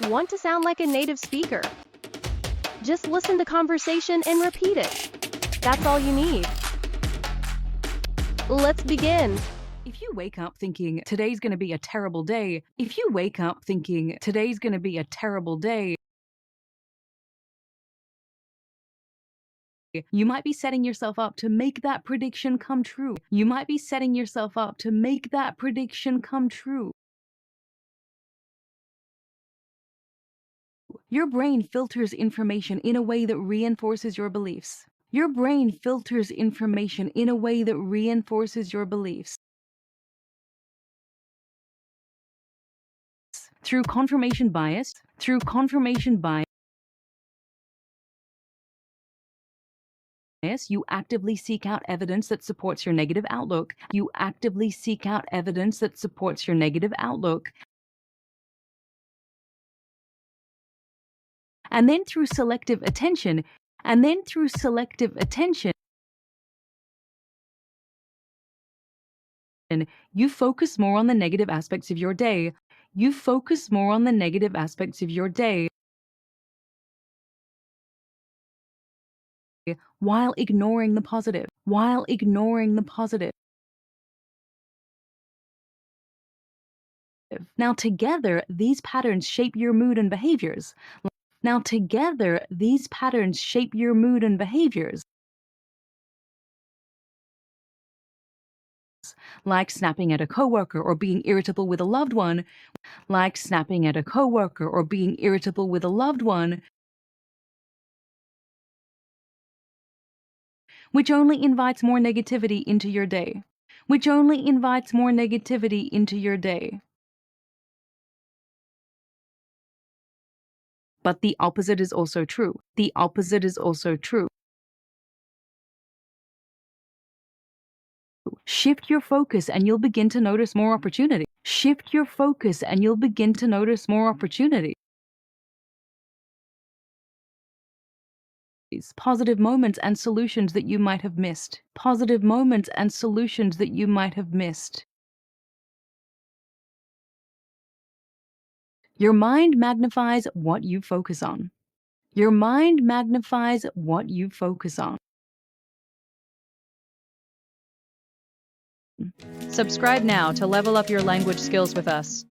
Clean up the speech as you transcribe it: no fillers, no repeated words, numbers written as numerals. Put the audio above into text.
Want to sound like a native speaker? Just listen to conversation and repeat it. That's all you need. Let's begin. If you wake up thinking today's going to be a terrible day, if you wake up thinking today's going to be a terrible day, you might be setting yourself up to make that prediction come true. You might be setting yourself up to make that prediction come true. Your brain filters information in a way that reinforces your beliefs. Your brain filters information in a way that reinforces your beliefs. Through confirmation bias, you actively seek out evidence that supports your negative outlook. You actively seek out evidence that supports your negative outlook. And then through selective attention, you focus more on the negative aspects of your day. You focus more on the negative aspects of your day while ignoring the positive. Now together, these patterns shape your mood and behaviors. Like snapping at a coworker or being irritable with a loved one, which only invites more negativity into your day. But the opposite is also true. Shift your focus and you'll begin to notice more opportunity. Positive moments and solutions that you might have missed. Your mind magnifies what you focus on. Subscribe now to level up your language skills with us.